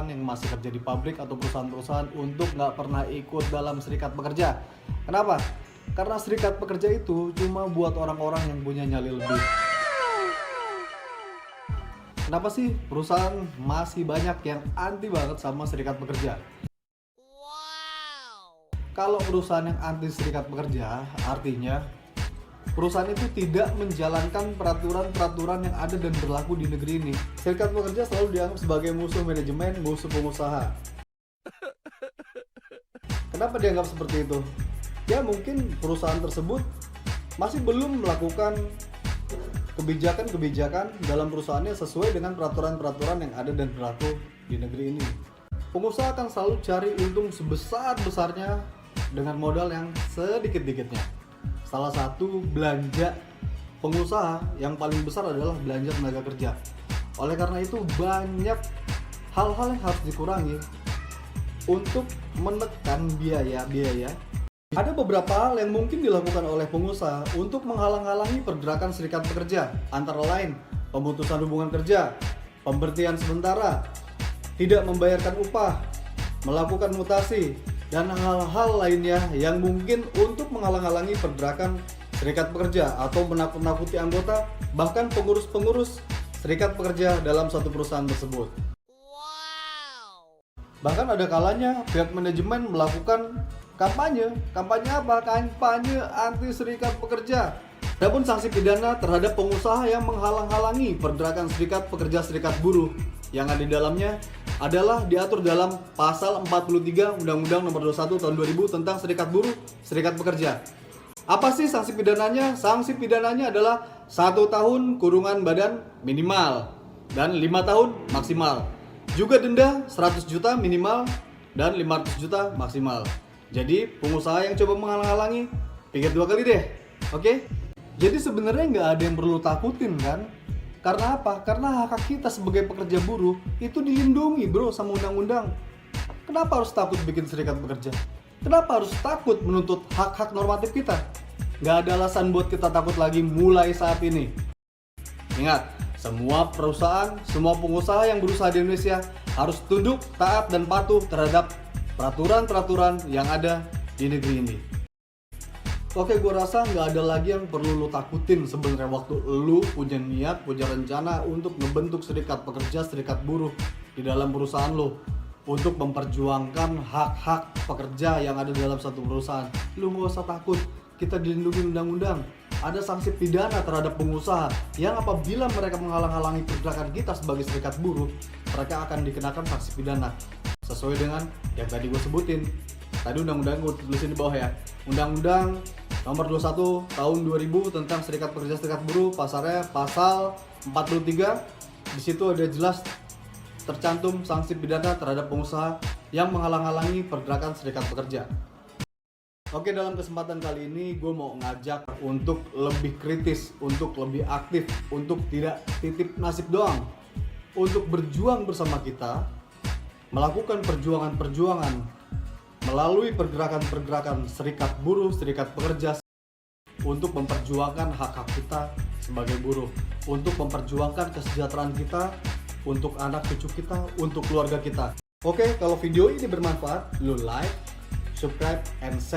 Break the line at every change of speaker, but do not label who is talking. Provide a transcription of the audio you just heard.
orang yang masih kerja di pabrik atau perusahaan-perusahaan untuk nggak pernah ikut dalam serikat pekerja. Kenapa? Karena serikat pekerja itu cuma buat orang-orang yang punya nyali lebih. Kenapa sih perusahaan masih banyak yang anti banget sama serikat pekerja? Kalau perusahaan yang anti serikat pekerja, artinya perusahaan itu tidak menjalankan peraturan-peraturan yang ada dan berlaku di negeri ini. Serikat pekerja selalu dianggap sebagai musuh manajemen, musuh pengusaha. Kenapa dianggap seperti itu? Ya mungkin perusahaan tersebut masih belum melakukan kebijakan-kebijakan dalam perusahaannya sesuai dengan peraturan-peraturan yang ada dan berlaku di negeri ini. Pengusaha akan selalu cari untung sebesar-besarnya dengan modal yang sedikit-dikitnya. Salah satu belanja pengusaha yang paling besar adalah belanja tenaga kerja. Oleh karena itu banyak hal-hal yang harus dikurangi untuk menekan biaya. Ada beberapa hal yang mungkin dilakukan oleh pengusaha untuk menghalang-halangi pergerakan serikat pekerja, antara lain pemutusan hubungan kerja, pemberhentian sementara, tidak membayarkan upah, melakukan mutasi, dan hal-hal lainnya yang mungkin untuk menghalang-halangi pergerakan serikat pekerja atau menakut-nakuti anggota, bahkan pengurus-pengurus serikat pekerja dalam satu perusahaan tersebut. Bahkan ada kalanya pihak manajemen melakukan kampanye apa? Kampanye anti serikat pekerja. Adapun sanksi pidana terhadap pengusaha yang menghalang-halangi pergerakan serikat pekerja serikat buruh yang ada di dalamnya adalah diatur dalam pasal 43 Undang-Undang Nomor 21 Tahun 2000 tentang serikat buruh, serikat pekerja. Apa sih sanksi pidananya? Sanksi pidananya adalah 1 tahun kurungan badan minimal dan 5 tahun maksimal. Juga denda 100 juta minimal dan 500 juta maksimal. Jadi pengusaha yang coba menghalang-halangi, pikir 2 kali deh. Oke? Jadi sebenarnya nggak ada yang perlu takutin kan? Karena apa? Karena hak kita sebagai pekerja buruh itu dilindungi bro sama undang-undang. Kenapa harus takut bikin serikat pekerja? Kenapa harus takut menuntut hak-hak normatif kita? Nggak ada alasan buat kita takut lagi mulai saat ini. Ingat, semua perusahaan, semua pengusaha yang berusaha di Indonesia harus tunduk, taat, dan patuh terhadap peraturan-peraturan yang ada di negeri ini. Oke, gue rasa nggak ada lagi yang perlu lu takutin sebenarnya waktu lu punya niat, punya rencana untuk ngebentuk serikat pekerja, serikat buruh di dalam perusahaan lu untuk memperjuangkan hak-hak pekerja yang ada dalam satu perusahaan. Lu nggak usah takut, kita dilindungi undang-undang. Ada sanksi pidana terhadap pengusaha yang apabila mereka menghalang-halangi pergerakan kita sebagai serikat buruh, mereka akan dikenakan sanksi pidana sesuai dengan yang tadi gue sebutin. Tadi undang-undang gue tulisin di bawah ya. Undang-undang Nomor 21 Tahun 2000 tentang serikat pekerja serikat buruh, pasarnya pasal 43. Di situ ada jelas tercantum sanksi pidana terhadap pengusaha yang menghalang-halangi pergerakan serikat pekerja. Oke, dalam kesempatan kali ini gue mau ngajak untuk lebih kritis, untuk lebih aktif, untuk tidak titip nasib doang, untuk berjuang bersama kita, melakukan perjuangan-perjuangan melalui pergerakan-pergerakan serikat buruh, serikat pekerja untuk memperjuangkan hak-hak kita sebagai buruh, untuk memperjuangkan kesejahteraan kita, untuk anak cucu kita, untuk keluarga kita. Oke, kalau video ini bermanfaat, lu like, subscribe, and share.